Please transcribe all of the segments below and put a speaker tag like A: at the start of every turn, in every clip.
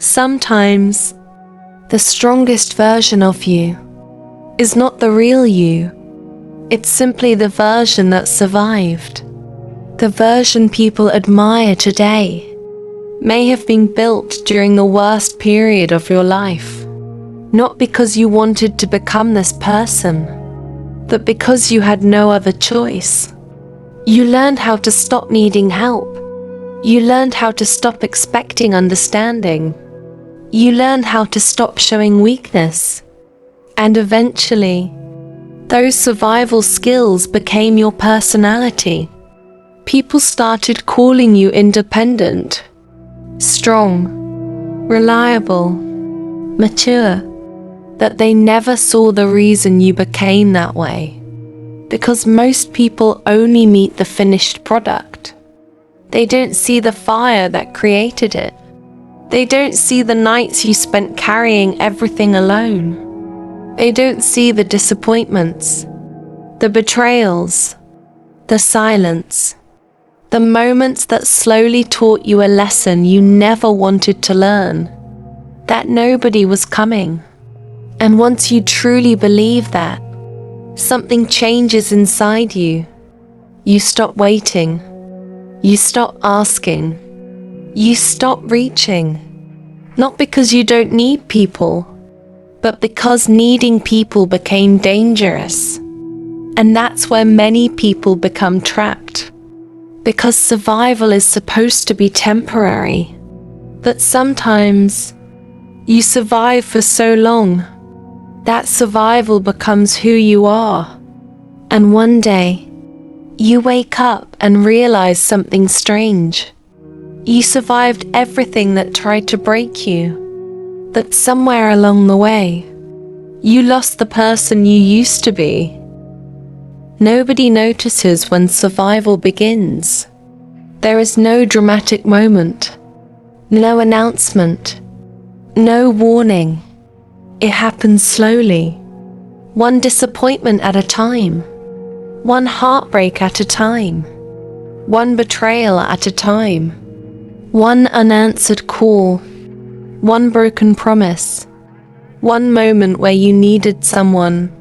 A: Sometimes, the strongest version of you is not the real you. It's simply the version that survived. The version people admire today may have been built during the worst period of your life, not because you wanted to become this person, but because you had no other choice. You learned how to stop needing help. You learned how to stop expecting understanding. You learned how to stop showing weakness. And eventually, those survival skills became your personality. People started calling you independent, strong, reliable, mature, but they never saw the reason you became that way. Because most people only meet the finished product. They don't see the fire that created it. They don't see the nights you spent carrying everything alone. They don't see the disappointments, the betrayals, the silence, the moments that slowly taught you a lesson you never wanted to learn, that nobody was coming. And once you truly believe that, something changes inside you. You stop waiting. You stop asking. You stop reaching. Not because you don't need people, but because needing people became dangerous. And that's where many people become trapped. Because survival is supposed to be temporary. But sometimes, you survive for so long, that survival becomes who you are. And one day, you wake up and realize something strange. You survived everything that tried to break you. But somewhere along the way, you lost the person you used to be. Nobody notices when survival begins. There is no dramatic moment, no announcement, no warning. It happens slowly, one disappointment at a time, one heartbreak at a time, one betrayal at a time, one unanswered call, one broken promise, one moment where you needed someone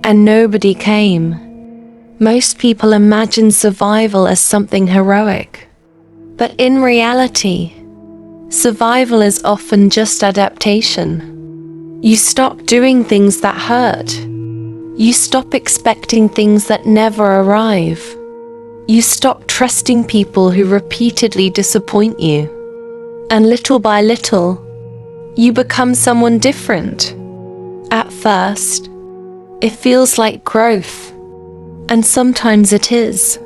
A: and nobody came. Most people imagine survival as something heroic, but in reality, survival is often just adaptation. You stop doing things that hurt. You stop expecting things that never arrive. You stop trusting people who repeatedly disappoint you. And little by little, you become someone different. At first, it feels like growth, and sometimes it is.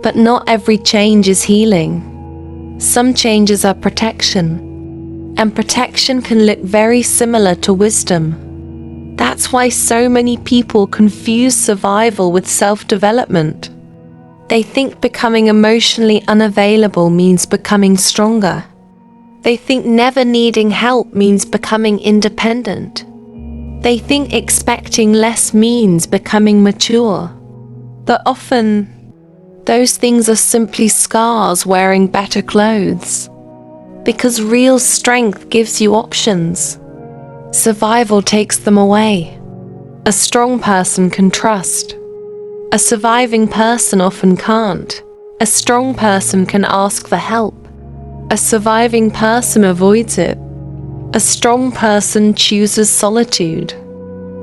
A: But not every change is healing. Some changes are protection. And protection can look very similar to wisdom. That's why so many people confuse survival with self-development. They think becoming emotionally unavailable means becoming stronger. They think never needing help means becoming independent. They think expecting less means becoming mature. But often, those things are simply scars wearing better clothes. Because real strength gives you options. Survival takes them away. A strong person can trust. A surviving person often can't. A strong person can ask for help. A surviving person avoids it. A strong person chooses solitude.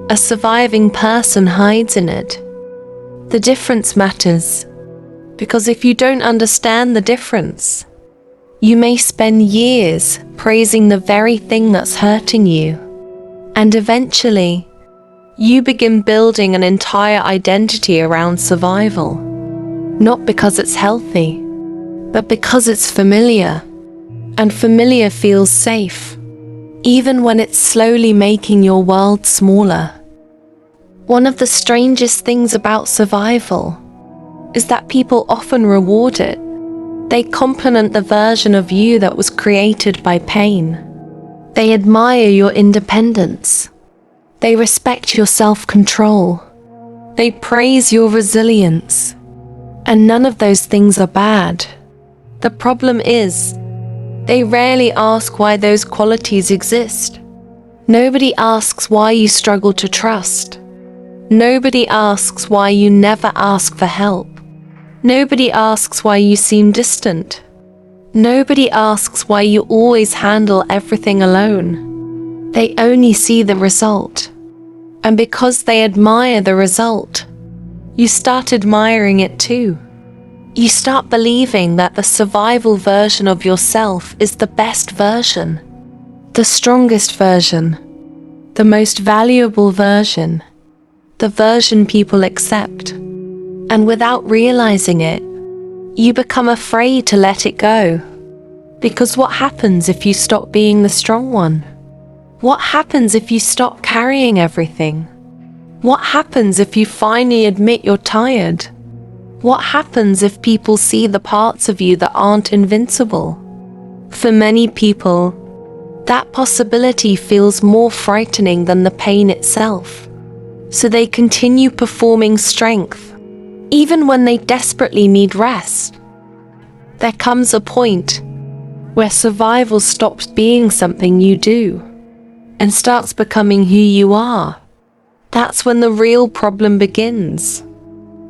A: A surviving person hides in it. The difference matters, because if you don't understand the difference, you may spend years praising the very thing that's hurting you, and eventually, you begin building an entire identity around survival, not because it's healthy, but because it's familiar, and familiar feels safe, even when it's slowly making your world smaller. One of the strangest things about survival is that people often reward it. They compliment the version of you that was created by pain. They admire your independence. They respect your self-control. They praise your resilience. And none of those things are bad. The problem is, They rarely ask why those qualities exist. Nobody asks why you struggle to trust. Nobody asks why you never ask for help. Nobody asks why you seem distant. Nobody asks why you always handle everything alone. They only see the result. And because they admire the result, you start admiring it too. You start believing that the survival version of yourself is the best version, the strongest version, the most valuable version, the version people accept. And without realizing it, you become afraid to let it go. Because what happens if you stop being the strong one? What happens if you stop carrying everything? What happens if you finally admit you're tired? What happens if people see the parts of you that aren't invincible? For many people, that possibility feels more frightening than the pain itself. So they continue performing strength, even when they desperately need rest. There comes a point where survival stops being something you do and starts becoming who you are. That's when the real problem begins.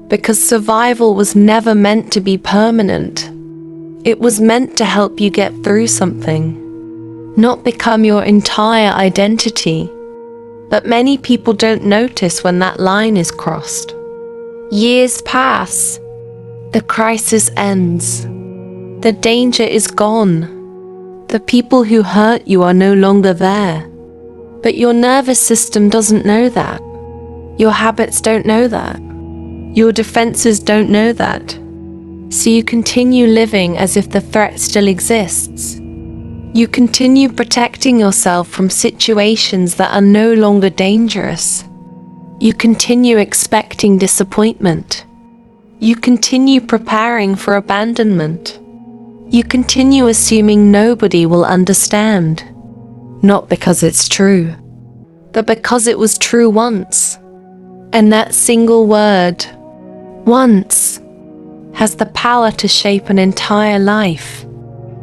A: Because survival was never meant to be permanent. It was meant to help you get through something, not become your entire identity. But many people don't notice when that line is crossed. Years pass. The crisis ends. The danger is gone. The people who hurt you are no longer there. But your nervous system doesn't know that. Your habits don't know that. Your defenses don't know that. So you continue living as if the threat still exists. You continue protecting yourself from situations that are no longer dangerous. You continue expecting disappointment. You continue preparing for abandonment. You continue assuming nobody will understand. Not because it's true, but because it was true once. And that single word, once, has the power to shape an entire life.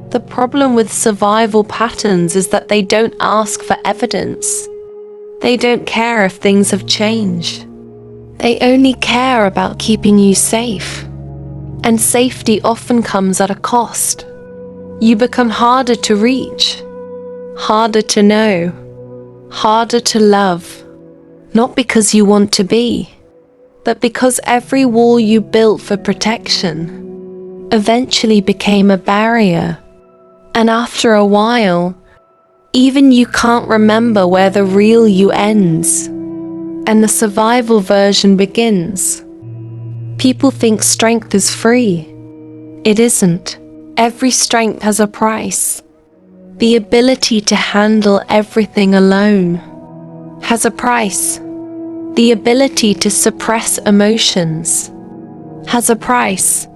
A: The problem with survival patterns is that they don't ask for evidence. They don't care if things have changed. They only care about keeping you safe. And safety often comes at a cost. You become harder to reach, harder to know, harder to love. Not because you want to be, but because every wall you built for protection eventually became a barrier. And after a while, even you can't remember where the real you ends and the survival version begins. People think strength is free. It isn't. Every strength has a price. The ability to handle everything alone has a price. The ability to suppress emotions has a price.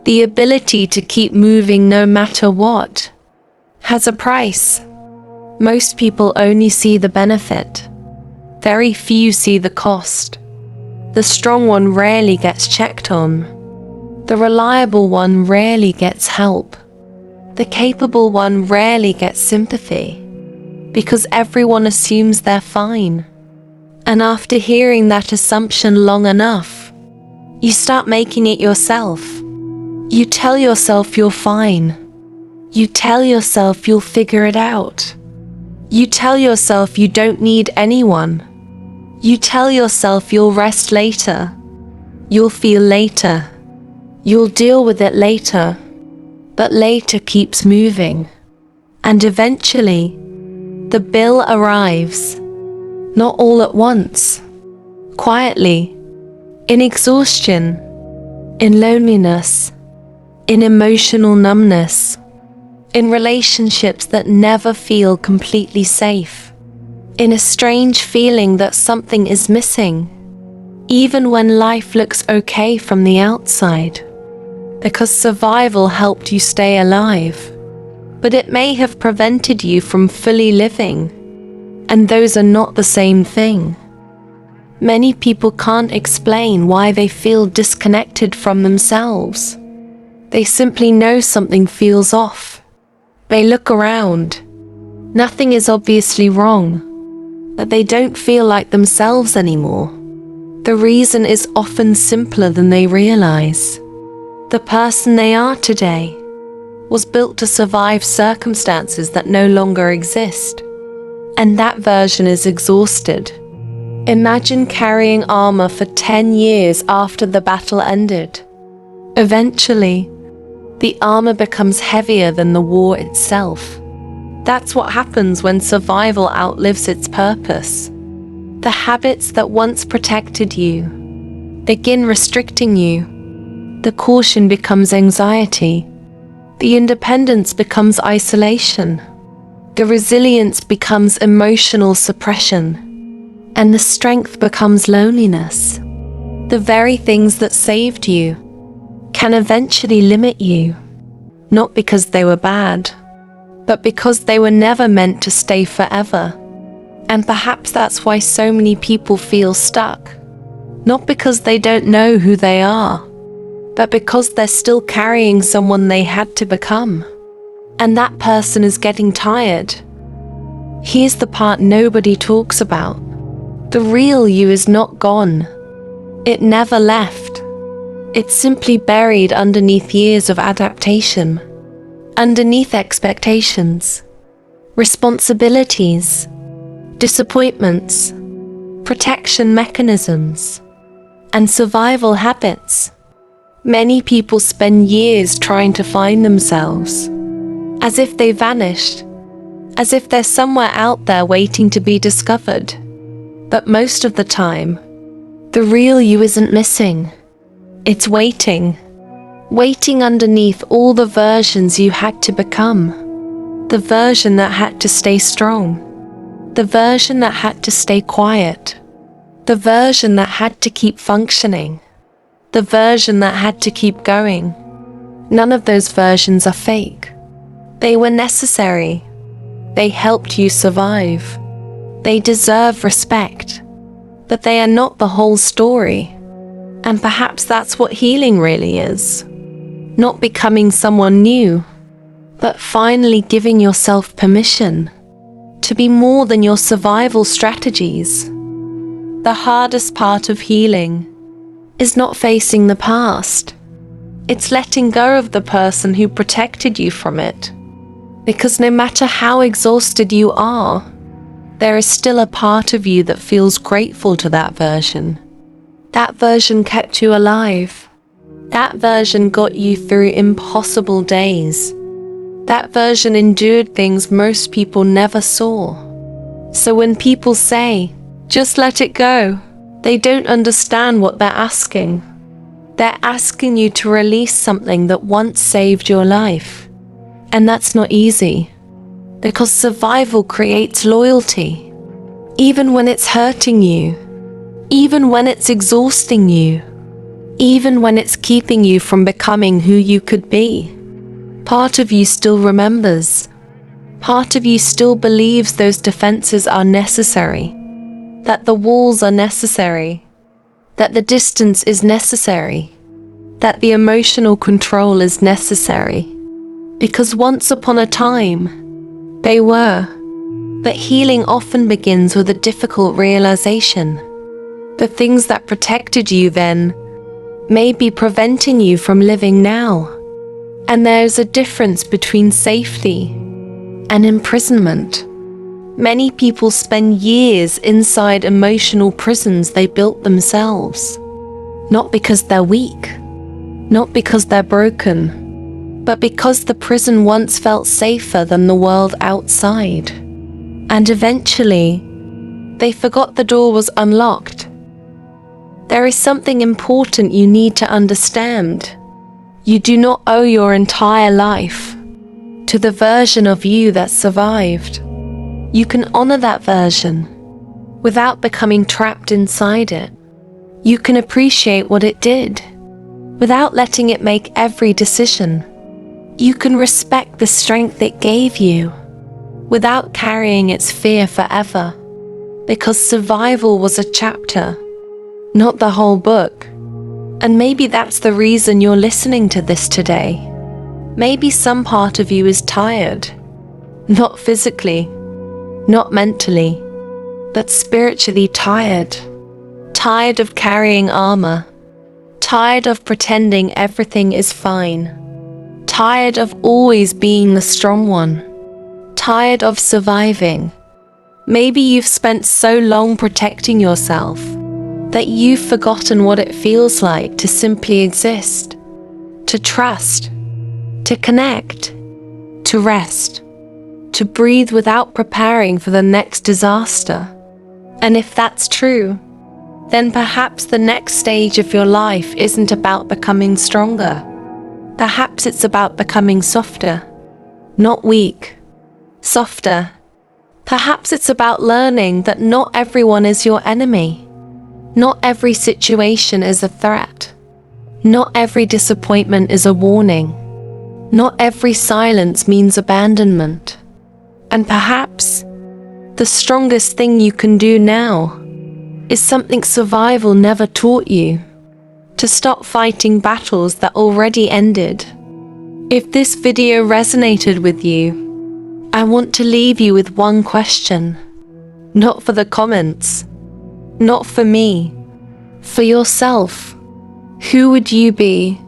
A: The ability to keep moving no matter what has a price. Most people only see the benefit. Very few see the cost. The strong one rarely gets checked on. The reliable one rarely gets help. The capable one rarely gets sympathy. Because everyone assumes they're fine. And after hearing that assumption long enough, you start making it yourself. You tell yourself you're fine. You tell yourself you'll figure it out. You tell yourself you don't need anyone. You tell yourself you'll rest later. You'll feel later. You'll deal with it later. But later keeps moving. And eventually, the bill arrives. Not all at once. Quietly. In exhaustion. In loneliness. In emotional numbness. In relationships that never feel completely safe. In a strange feeling that something is missing. Even when life looks okay from the outside. Because survival helped you stay alive. But it may have prevented you from fully living. And those are not the same thing. Many people can't explain why they feel disconnected from themselves. They simply know something feels off. They look around. Nothing is obviously wrong, but they don't feel like themselves anymore. The reason is often simpler than they realize. The person they are today was built to survive circumstances that no longer exist, and that version is exhausted. Imagine carrying armor for 10 years after the battle ended. Eventually, the armor becomes heavier than the war itself. That's what happens when survival outlives its purpose. The habits that once protected you begin restricting you. The caution becomes anxiety. The independence becomes isolation. The resilience becomes emotional suppression. And the strength becomes loneliness. The very things that saved you can eventually limit you, not because they were bad, but because they were never meant to stay forever. And perhaps that's why so many people feel stuck, not because they don't know who they are, but because they're still carrying someone they had to become. And that person is getting tired. Here's the part nobody talks about. The real you is not gone. It never left. It's simply buried underneath years of adaptation, underneath expectations, responsibilities, disappointments, protection mechanisms, and survival habits. Many people spend years trying to find themselves, as if they vanished, as if they're somewhere out there waiting to be discovered. But most of the time, the real you isn't missing. It's waiting underneath all the versions you had to become. The version that had to stay strong. The version that had to stay quiet. The version that had to keep functioning. The version that had to keep going. None of those versions are fake. They were necessary. They helped you survive. They deserve respect, but they are not the whole story. And perhaps that's what healing really is. Not becoming someone new, but finally giving yourself permission to be more than your survival strategies. The hardest part of healing is not facing the past. It's letting go of the person who protected you from it. Because no matter how exhausted you are, there is still a part of you that feels grateful to that version. That version kept you alive. That version got you through impossible days. That version endured things most people never saw. So when people say, just let it go, they don't understand what they're asking. They're asking you to release something that once saved your life. And that's not easy. Because survival creates loyalty, even when it's hurting you, even when it's exhausting you, even when it's keeping you from becoming who you could be. Part of you still remembers. Part of you still believes those defenses are necessary, that the walls are necessary, that the distance is necessary, that the emotional control is necessary. Because once upon a time, they were. But healing often begins with a difficult realization. The things that protected you then may be preventing you from living now. And there's a difference between safety and imprisonment. Many people spend years inside emotional prisons they built themselves. Not because they're weak, not because they're broken, but because the prison once felt safer than the world outside. And eventually, they forgot the door was unlocked. There is something important you need to understand. You do not owe your entire life to the version of you that survived. You can honor that version without becoming trapped inside it. You can appreciate what it did without letting it make every decision. You can respect the strength it gave you without carrying its fear forever. Because survival was a chapter, not the whole book. And maybe that's the reason you're listening to this today. Maybe some part of you is tired. Not physically, not mentally, but spiritually tired. Tired of carrying armor. Tired of pretending everything is fine. Tired of always being the strong one. Tired of surviving. Maybe you've spent so long protecting yourself that you've forgotten what it feels like to simply exist, to trust, to connect, to rest, to breathe without preparing for the next disaster. And if that's true, then perhaps the next stage of your life isn't about becoming stronger. Perhaps it's about becoming softer, not weak, softer. Perhaps it's about learning that not everyone is your enemy. Not every situation is a threat. Not every disappointment is a warning. Not every silence means abandonment. And perhaps the strongest thing you can do now is something survival never taught you: to stop fighting battles that already ended. If this video resonated with you, I want to leave you with one question. Not for the comments, not for me, for yourself. Who would you be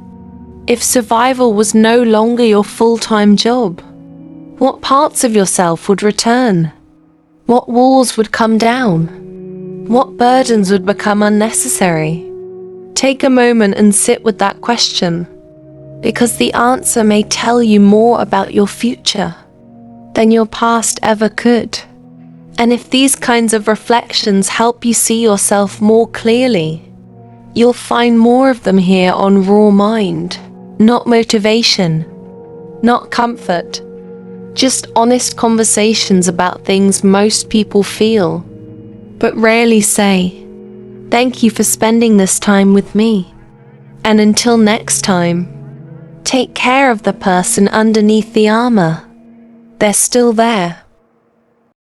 A: if survival was no longer your full-time job? What parts of yourself would return? What walls would come down? What burdens would become unnecessary? Take a moment and sit with that question, because the answer may tell you more about your future than your past ever could. And if these kinds of reflections help you see yourself more clearly, you'll find more of them here on Raw Mind. Not motivation, not comfort, just honest conversations about things most people feel, but rarely say. Thank you for spending this time with me. And until next time, take care of the person underneath the armor. They're still there.